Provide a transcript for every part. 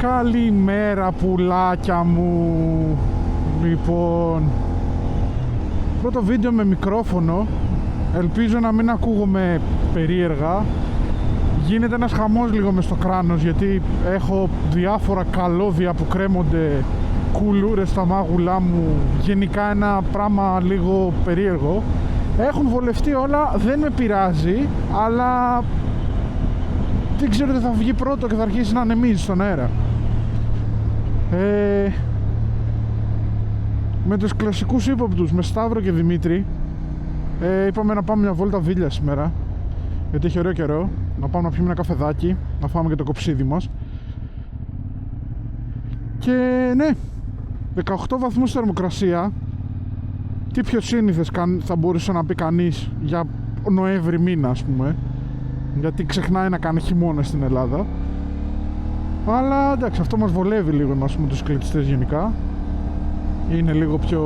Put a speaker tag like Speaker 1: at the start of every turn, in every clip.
Speaker 1: Καλημέρα πουλάκια μου. Λοιπόν, πρώτο βίντεο με μικρόφωνο. Ελπίζω να μην ακούγομαι περίεργα. Γίνεται ένας χαμός λίγο μες στο κράνος, γιατί έχω διάφορα καλώδια που κρέμονται, κουλούρες στα μάγουλά μου. Γενικά ένα πράγμα λίγο περίεργο. Έχουν βολευτεί όλα, δεν με πειράζει, αλλά δεν ξέρω τι θα βγει πρώτο και θα αρχίσει να ανεμίζει στον αέρα. Με τους κλασικούς ύποπτους, με Σταύρο και Δημήτρη, είπαμε να πάμε μια βόλτα Βίλια σήμερα, γιατί έχει ωραίο καιρό. Να πάμε να πιούμε ένα καφεδάκι, να φάμε και το κοψίδι μας. Και ναι, 18 βαθμούς θερμοκρασία. Τι πιο σύνηθες θα μπορούσε να πει κανείς για Νοέμβρη μήνα, ας πούμε, γιατί ξεχνάει να κάνει χειμώνα στην Ελλάδα. Αλλά εντάξει, αυτό μας βολεύει λίγο εμάς με τους κλειτιστές γενικά. Είναι λίγο πιο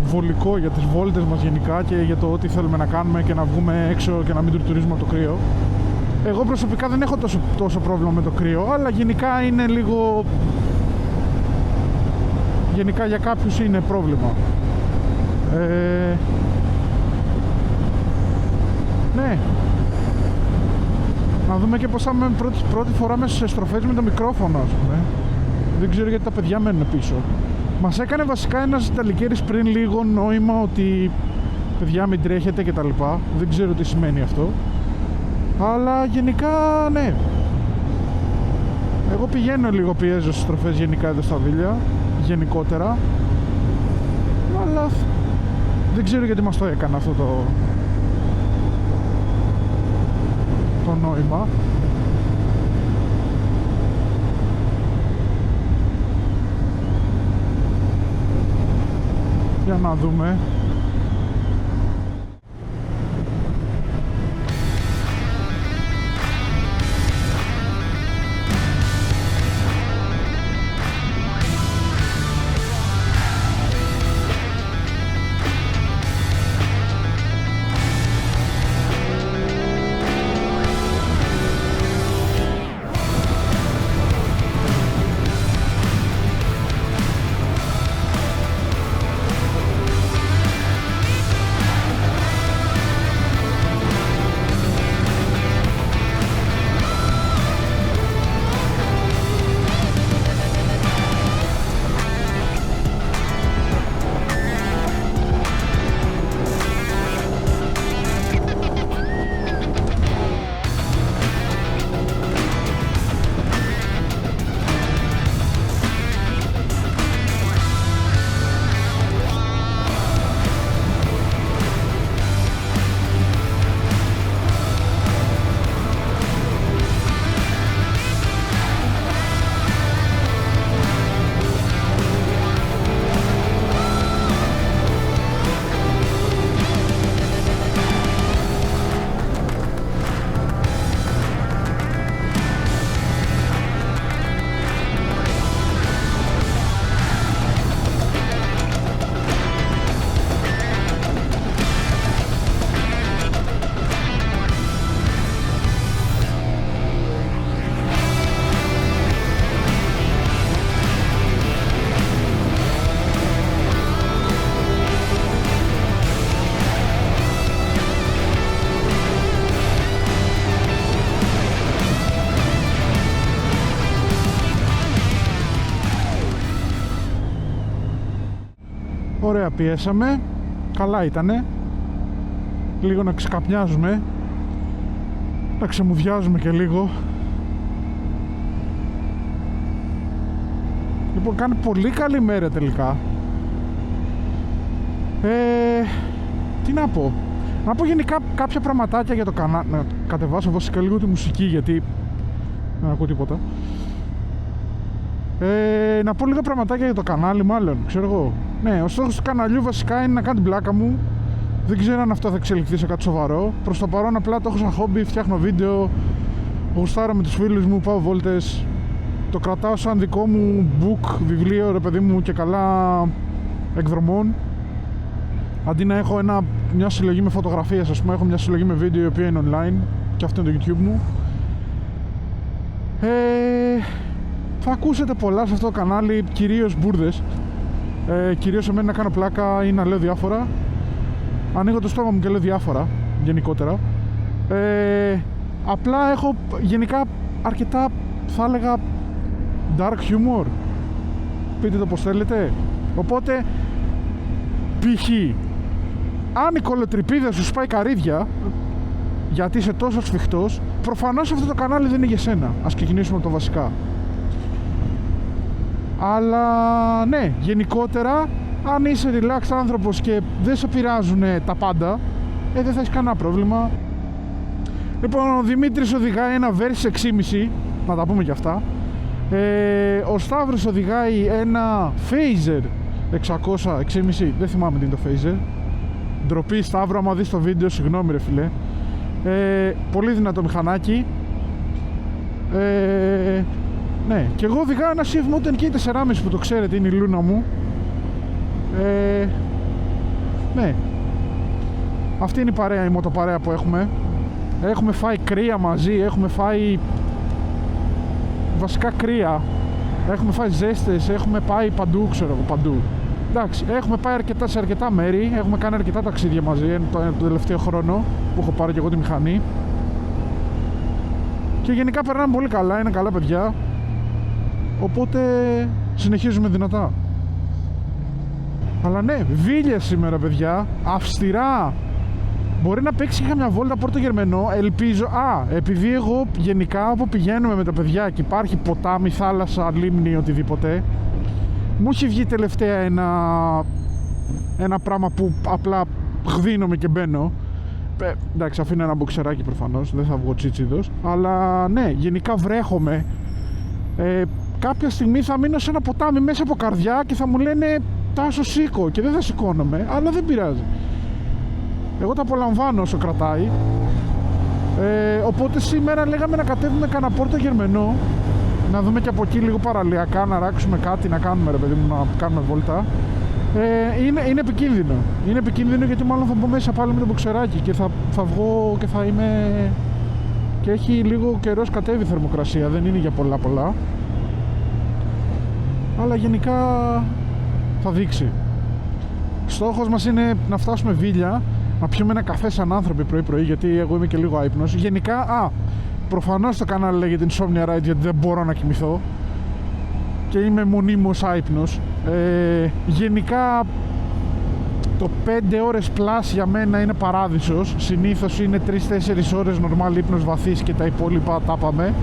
Speaker 1: βολικό για τις βόλτες μας γενικά και για το ό,τι θέλουμε να κάνουμε και να βγούμε έξω και να μην τουρτουρίζουμε από το κρύο. Εγώ προσωπικά δεν έχω τόσο πρόβλημα με το κρύο, αλλά γενικά είναι λίγο... Γενικά για κάποιους είναι πρόβλημα. Ναι. Να δούμε και πως θα είμαι πρώτη φορά μέσα σε στροφές με το μικρόφωνο, ας πούμε. Δεν ξέρω γιατί τα παιδιά μένουν πίσω. Μας έκανε βασικά ένας Ιταλικέρης πριν λίγο νόημα ότι παιδιά μην τρέχετε και τα λοιπά. Δεν ξέρω τι σημαίνει αυτό. Αλλά γενικά ναι. Εγώ πηγαίνω λίγο, πιέζω στις στροφές γενικά εδώ στα Βίλια. Γενικότερα. Αλλά δεν ξέρω γιατί μας το έκανε αυτό το νόημα. Για να δούμε. Ωραία, πιέσαμε. Καλά ήτανε. Λίγο να ξεκαπνιάζουμε, να ξεμουδιάζουμε και λίγο. Λοιπόν, κάνει πολύ καλή μέρα τελικά. Τι να πω. Να πω γενικά κάποια πραγματάκια για το κανάλι. Να κατεβάσω βασικά λίγο τη μουσική, γιατί δεν ακούω τίποτα. Να πω λίγα πραγματάκια για το κανάλι, μάλλον, ξέρω εγώ. Ναι, ο στόχος του καναλιού βασικά είναι να κάνω την πλάκα μου. Δεν ξέρω αν αυτό θα εξελιχθεί σε κάτι σοβαρό. Προς το παρόν απλά το έχω σαν χόμπι, φτιάχνω βίντεο, γουστάρω με τους φίλους μου, πάω βόλτες. Το κρατάω σαν δικό μου book, βιβλίο, ρε παιδί μου, και καλά εκδρομών. Αντί να έχω μια συλλογή με φωτογραφίες, ας πούμε, έχω μια συλλογή με βίντεο η οποία είναι online, και αυτό είναι το YouTube μου. Θα ακούσετε πολλά σε αυτό το κανάλι, κυρίως μπουρδες. Κυρίως εμένα να κάνω πλάκα ή να λέω διάφορα. Ανοίγω το στόμα μου και λέω διάφορα, γενικότερα. Απλά έχω γενικά αρκετά, θα έλεγα, dark humor. Πείτε το πως θέλετε. Οπότε, π.χ. αν η κολοτρυπίδα σου σπάει καρύδια, γιατί είσαι τόσο σφιχτός, προφανώς αυτό το κανάλι δεν είναι για σένα. Ας ξεκινήσουμε από το βασικά. Αλλά ναι, γενικότερα, αν είσαι relaxed άνθρωπος και δεν σε πειράζουν τα πάντα, δεν θα έχεις κανένα πρόβλημα. Λοιπόν, ο Δημήτρης οδηγάει ένα Versys 6,5, να τα πούμε κι αυτά. Ο Σταύρος οδηγάει ένα Phaser 600, 6,5, δεν θυμάμαι τι είναι το Phaser. Ντροπή Σταύρο, άμα δεις το βίντεο, συγγνώμη ρε φίλε. Πολύ δυνατό μηχανάκι. Ναι, και εγώ οδηγάω ένα Swift Mountain K 4,5 που το ξέρετε, είναι η λούνα μου. Ναι, αυτή είναι η παρέα, η μοτοπαρέα που έχουμε. Έχουμε φάει κρύα μαζί, έχουμε φάει βασικά κρύα, έχουμε φάει ζέστες, έχουμε πάει παντού, ξέρω εγώ, παντού. Εντάξει, έχουμε πάει σε αρκετά μέρη, έχουμε κάνει αρκετά ταξίδια μαζί το τελευταίο χρόνο που έχω πάρει και εγώ τη μηχανή. Και γενικά περνάμε πολύ καλά, είναι καλά παιδιά. Οπότε συνεχίζουμε δυνατά. Αλλά ναι, βίλια σήμερα παιδιά, αυστηρά. Μπορεί να παίξει καμιά βόλτα Πόρτο Γερμενό, ελπίζω. Επειδή εγώ γενικά όπου πηγαίνουμε με τα παιδιά και υπάρχει ποτάμι, θάλασσα, λίμνη, οτιδήποτε, μου έχει βγει τελευταία ένα πράγμα που απλά γδίνομαι και μπαίνω. Εντάξει, αφήνω ένα μποξεράκι προφανώς, δεν θα βγω τσίτσιδος. Αλλά ναι, γενικά βρέχομαι. Κάποια στιγμή θα μείνω σε ένα ποτάμι μέσα από καρδιά και θα μου λένε Τάσο σήκω και δεν θα σηκώνομαι, αλλά δεν πειράζει. Εγώ το απολαμβάνω όσο κρατάει. Οπότε σήμερα λέγαμε να κατέβουμε κανένα Πόρτο Γερμενό, να δούμε και από εκεί λίγο παραλιακά, να ράξουμε κάτι, να κάνουμε ρε παιδί μου, να κάνουμε βόλτα. Είναι επικίνδυνο. Είναι επικίνδυνο γιατί μάλλον θα μπω μέσα πάλι με το μποξεράκι και θα βγω και θα είμαι... Και έχει λίγο καιρός κατέβει η θερμοκρασία, δεν είναι για πολλά. Αλλά γενικά θα δείξει. Στόχος μας είναι να φτάσουμε Βίλια, να πιούμε ένα καφέ σαν άνθρωποι πρωί-πρωί, γιατί εγώ είμαι και λίγο άϊπνος. Γενικά, προφανώς το κανάλι λέγεται Insomnia Ride, γιατί δεν μπορώ να κοιμηθώ και είμαι μονίμως άϊπνος. Γενικά το 5 ώρες plus για μένα είναι παράδεισος. Συνήθως είναι 3-4 ώρες normal ύπνος βαθύς και τα υπόλοιπα τα πάμε.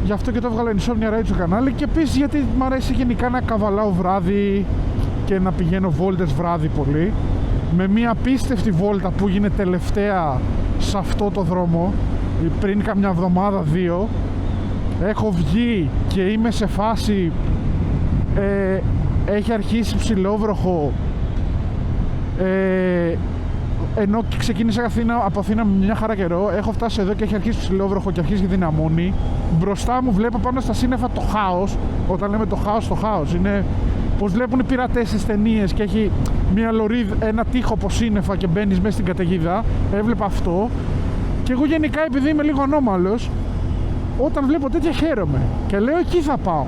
Speaker 1: Γι' αυτό και το έβγαλα Insomnia Ride στο κανάλι, και επίσης γιατί μου αρέσει γενικά να καβαλάω βράδυ και να πηγαίνω βόλτες βράδυ πολύ. Με μια απίστευτη βόλτα που έγινε τελευταία σε αυτό το δρόμο πριν καμιά εβδομάδα, 2, έχω βγει και είμαι σε φάση έχει αρχίσει ψηλόβροχο, ενώ ξεκίνησα από Αθήνα με μια χαρά καιρό. Έχω φτάσει εδώ και έχει αρχίσει ψηλόβροχο και αρχίζει και δυναμώνει. Μπροστά μου βλέπω πάνω στα σύννεφα το χάος. Όταν λέμε το χάος είναι πως βλέπουν οι πειρατές στις ταινίες και έχει μια λωρίδα, ένα τείχο από σύννεφα και μπαίνεις μέσα στην καταιγίδα. Έβλεπα αυτό και εγώ γενικά, επειδή είμαι λίγο ανώμαλος, όταν βλέπω τέτοια χαίρομαι και λέω εκεί θα πάω.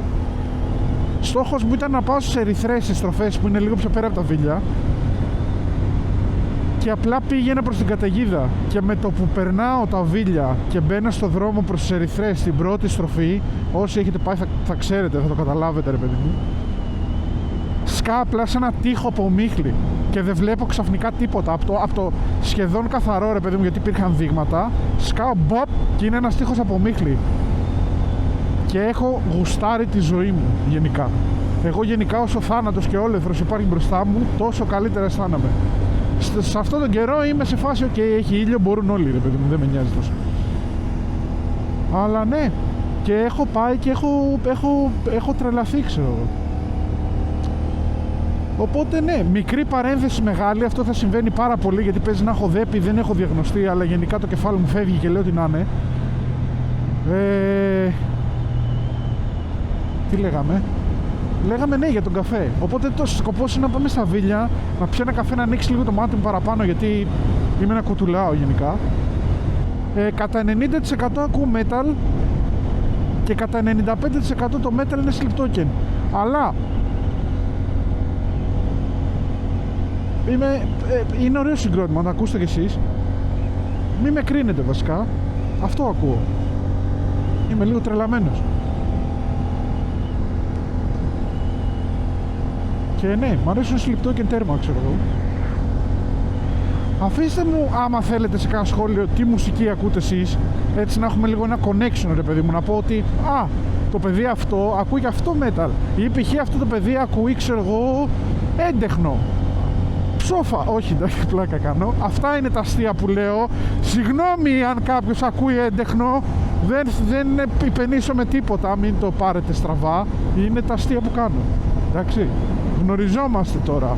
Speaker 1: Στόχος μου ήταν να πάω στις ερυθρές στροφές που είναι λίγο πιο πέρα από τα Βίλια, και απλά πήγαινα προς την καταιγίδα, και με το που περνάω τα Βίλια και μπαίνω στο δρόμο προς τις ερυθρές στην πρώτη στροφή, όσοι έχετε πάει θα ξέρετε, θα το καταλάβετε ρε παιδί μου, σκάω απλά σε ένα τείχο από ομίχλη και δεν βλέπω ξαφνικά τίποτα από το σχεδόν καθαρό ρε παιδί μου, γιατί υπήρχαν δείγματα. Σκάω μποπ και είναι ένας τείχος από ομίχλη και έχω γουστάρει τη ζωή μου γενικά. Εγώ γενικά όσο θάνατος και όλεθρος υπάρχει μπροστά μου, τόσο καλύτερα αισθάνομαι. Σε αυτόν τον καιρό είμαι σε φάση, έχει ήλιο, μπορούν όλοι ρε παιδί μου, δεν με νοιάζει τόσο. Αλλά ναι, και έχω πάει και έχω τρελαθεί, ξέρω εγώ. Οπότε ναι, μικρή παρένθεση μεγάλη, αυτό θα συμβαίνει πάρα πολύ, γιατί παίζει να έχω δέπη, δεν έχω διαγνωστεί, αλλά γενικά το κεφάλι μου φεύγει και λέω τι να είναι. Τι λέγαμε? Λέγαμε ναι για τον καφέ. Οπότε το σκοπός είναι να πάμε στα Βίλια, να πιω ένα καφέ, να ανοίξει λίγο το μάτι μου παραπάνω, γιατί είμαι ένα κουτουλάω γενικά. Κατά 90% ακούω metal και κατά 95% το metal είναι Sleep Token. Αλλά είναι ωραίο συγκρότημα, να το ακούσετε κι εσείς. Μη με κρίνετε βασικά. Αυτό ακούω. Είμαι λίγο τρελαμένος. Και ναι, μου αρέσουν Sleep Token τέρμα, ξέρω εγώ. Αφήστε μου άμα θέλετε σε κάνα σχόλιο τι μουσική ακούτε εσείς, έτσι να έχουμε λίγο ένα connection, ρε παιδί μου, να πω ότι το παιδί αυτό ακούει και αυτό metal, ή π.χ. αυτό το παιδί ακούει, ξέρω εγώ, έντεχνο. Ψόφα, όχι, εντάξει, πλάκα κάνω. Αυτά είναι τα αστεία που λέω. Συγγνώμη αν κάποιος ακούει έντεχνο, δεν υπενήσω με τίποτα, μην το πάρετε στραβά. Είναι τα αστεία που κάνω. Εντάξει, γνωριζόμαστε τώρα.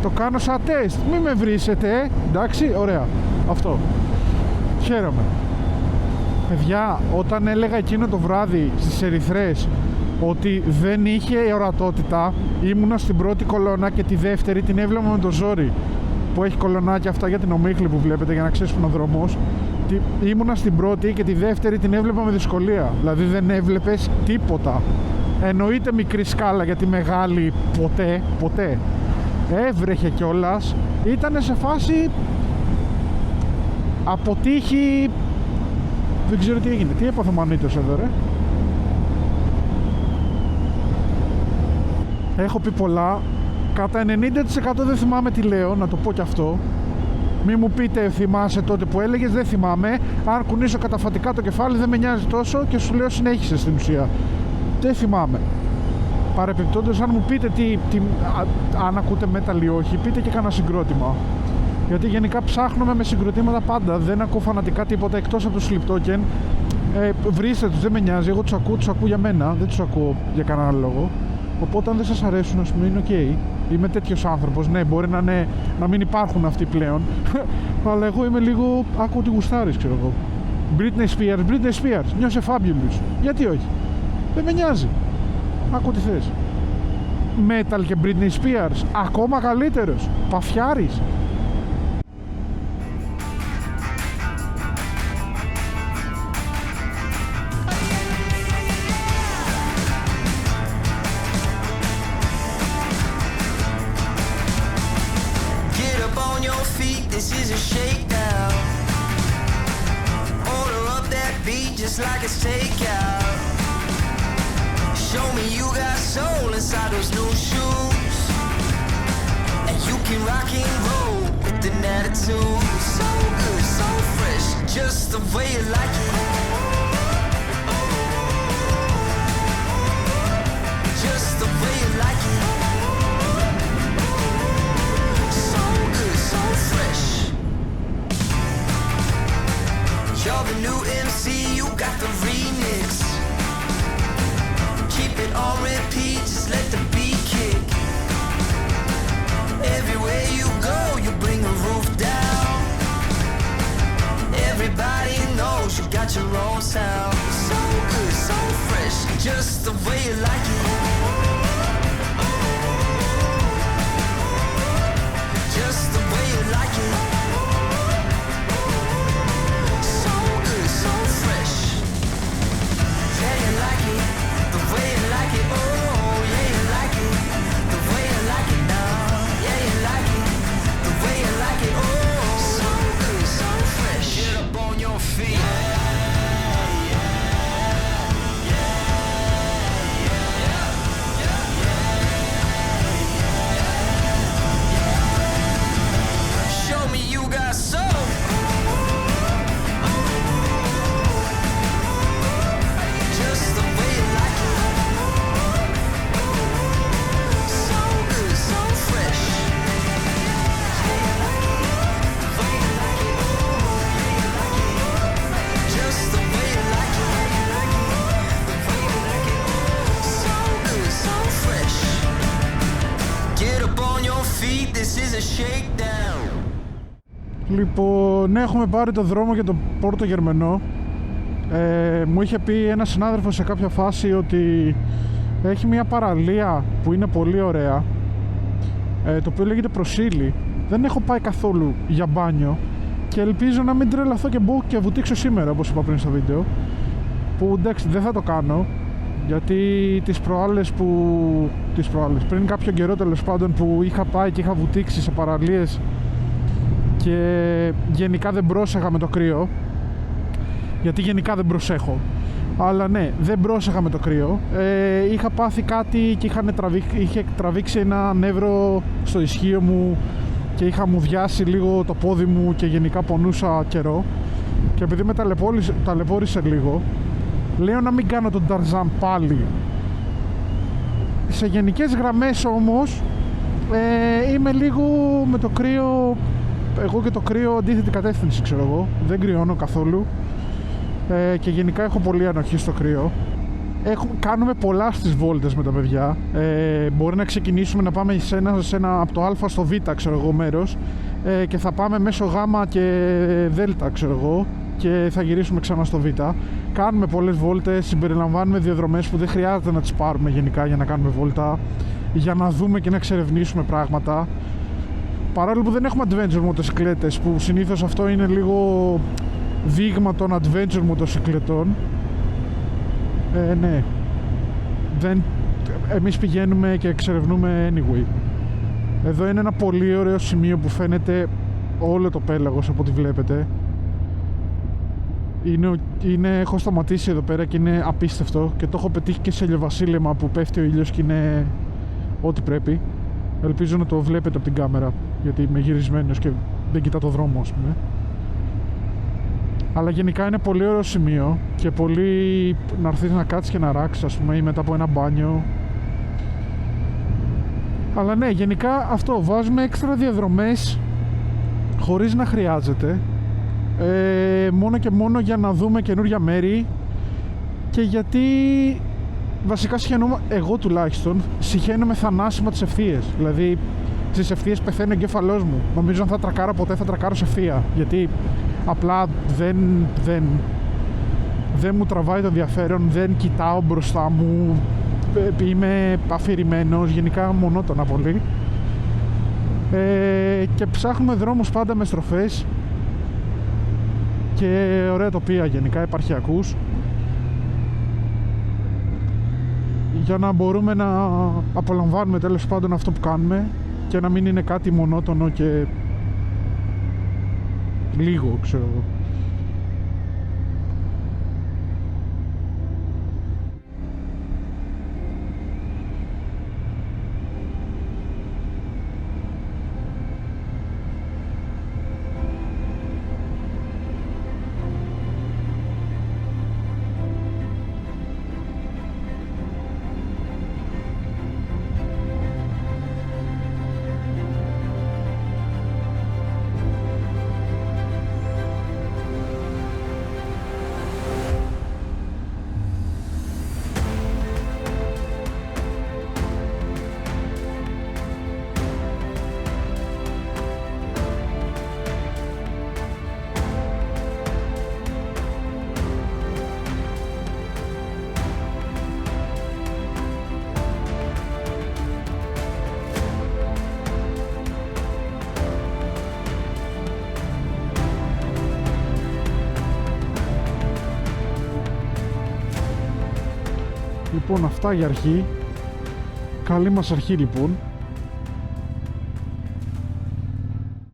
Speaker 1: Το κάνω σαν τεστ, μη με βρίσετε, εντάξει, ωραία. Αυτό. Χαίρομαι. Παιδιά, όταν έλεγα εκείνο το βράδυ στις Ερυθρές ότι δεν είχε ορατότητα, ήμουνα στην πρώτη κολόνα και τη δεύτερη την έβλεπα με το ζόρι, που έχει κολονάκια αυτά για την ομίχλη που βλέπετε για να ξέρεις που είναι ο δρόμος. Ήμουνα στην πρώτη και τη δεύτερη την έβλεπα με δυσκολία, δηλαδή δεν έβλεπες τίποτα. Εννοείται μικρή σκάλα, γιατί μεγάλη ποτέ. Έβρεχε κιόλας, ήταν σε φάση αποτύχει. Δεν ξέρω τι έγινε, τι έπαθε ο Μανίτος εδώ, ρε. Έχω πει πολλά. Κατά 90% δεν θυμάμαι τι λέω, να το πω κι αυτό. Μη μου πείτε θυμάσαι τότε που έλεγες, δεν θυμάμαι. Αν κουνήσω καταφατικά το κεφάλι δεν με νοιάζει τόσο και σου λέω συνέχισε στην ουσία. Δεν θυμάμαι. Παρεπιπτόντως, αν μου πείτε αν ακούτε metal ή όχι, πείτε και κανένα συγκρότημα. Γιατί γενικά ψάχνουμε με συγκροτήματα πάντα. Δεν ακούω φανατικά τίποτα εκτός από το Sleep Token. Βρίστε τους, δεν με νοιάζει. Εγώ τους ακούω για μένα, δεν τους ακούω για κανένα άλλο λόγο. Οπότε αν δεν σας αρέσουν, ας πούμε, είναι ok. Είμαι τέτοιος άνθρωπος. Ναι, μπορεί να μην υπάρχουν αυτοί πλέον. Αλλά εγώ είμαι λίγο. Ακούω τι γουστάρεις, ξέρω εγώ. Britney Spears, νιώσε Fabulous. Γιατί όχι. Δεν με νοιάζει. Άκου τι θες. Metal και Britney Spears, ακόμα καλύτερος. Παφιάρης.
Speaker 2: Get up on your feet, this is a shakedown. Order up that beat just like it's takeout. Show me you got soul inside those new shoes, and you can rock and roll with an attitude. So good, so fresh, just the way you like it. Just the way you like it. So good, so fresh. You're the new MC, you got the remix. Keep it on repeat, just let the beat kick. Everywhere you go, you bring the roof down. Everybody knows you got your own sound. So good, so fresh, just the way you like it. Just the way you like it. So good, so fresh. Yeah, you like it. The way you like it, oh, yeah, you like it. The way you like it now, yeah, you like it. The way you like it, oh, so good, so fresh. Get up on your feet. Show me you got soul. Just the way you like it. So good, so fresh. Just the way you like it. So good, so fresh. Get up on your feet, this is a shakedown.
Speaker 1: Λοιπόν, έχουμε πάρει το δρόμο για το Πόρτο Γερμενό. Μου είχε πει ένας συνάδελφος σε κάποια φάση ότι έχει μια παραλία που είναι πολύ ωραία, το οποίο λέγεται Προσήλη. Δεν έχω πάει καθόλου για μπάνιο, και ελπίζω να μην τρελαθώ και μπω και βουτήξω σήμερα, όπως είπα πριν στο βίντεο, που εντάξει δεν θα το κάνω, γιατί τις προάλλες πριν κάποιο καιρό τέλος πάντων που είχα πάει και είχα βουτήξει σε παραλίες και γενικά δεν πρόσεχα με το κρύο, γιατί γενικά δεν προσέχω, αλλά ναι, δεν πρόσεχα με το κρύο, είχα πάθει κάτι και είχε τραβήξει ένα νεύρο στο ισχύο μου και είχα μουδιάσει λίγο το πόδι μου και γενικά πονούσα καιρό, και επειδή με ταλαιπώρησε λίγο, λέω να μην κάνω τον Ταρζάν πάλι. Σε γενικές γραμμές όμως είμαι λίγο με το κρύο, εγώ και το κρύο αντίθετη κατεύθυνση, ξέρω εγώ, δεν κρυώνω καθόλου, και γενικά έχω πολύ ανοχή στο κρύο. Κάνουμε πολλά στις βόλτες με τα παιδιά, μπορεί να ξεκινήσουμε να πάμε σε ένα από το Α στο Β, ξέρω εγώ, μέρος, και θα πάμε μέσω Γ και Δ, ξέρω εγώ, και θα γυρίσουμε ξανά στο Β. Κάνουμε πολλές βόλτες, συμπεριλαμβάνουμε διαδρομές που δεν χρειάζεται να τις πάρουμε γενικά για να κάνουμε βόλτα, για να δούμε και να εξερευνήσουμε πράγματα. Παρόλο που δεν έχουμε adventure μοτοσυκλέτες, που συνήθως αυτό είναι λίγο δείγμα των adventure μοτοσυκλετών, ναι, εμείς πηγαίνουμε και εξερευνούμε anyway. Εδώ είναι ένα πολύ ωραίο σημείο που φαίνεται όλο το πέλαγος από ό,τι βλέπετε. Έχω σταματήσει εδώ πέρα και είναι απίστευτο, και το έχω πετύχει και σε ηλιοβασίλεμα που πέφτει ο ήλιος και είναι ό,τι πρέπει. Ελπίζω να το βλέπετε από την κάμερα, γιατί είμαι γυρισμένος και δεν κοιτά το δρόμο, ας πούμε. Αλλά γενικά είναι πολύ ωραίο σημείο και πολύ να έρθεις να κάτσεις και να ράξεις, ας πούμε, ή μετά από ένα μπάνιο. Αλλά ναι, γενικά αυτό, βάζουμε έξτρα διαδρομές χωρίς να χρειάζεται, μόνο και μόνο για να δούμε καινούργια μέρη, και γιατί βασικά συχαίνομαι, εγώ τουλάχιστον συχαίνομαι θανάσιμα τις ευθείες. Δηλαδή στις ευθείες πεθαίνει ο εγκέφαλός μου. Νομίζω αν θα τρακάρω ποτέ θα τρακάρω σε ευθεία, γιατί απλά δεν μου τραβάει το ενδιαφέρον, δεν κοιτάω μπροστά μου, είμαι αφηρημένος, γενικά μονότονα πολύ, και ψάχνουμε δρόμους πάντα με στροφές και ωραία τοπία γενικά, επαρχιακούς, για να μπορούμε να απολαμβάνουμε τέλος πάντων αυτό που κάνουμε και να μην είναι κάτι μονότονο και λίγο, ξέρω εγώ. Λοιπόν, αυτά για αρχή. Καλή μας αρχή λοιπόν.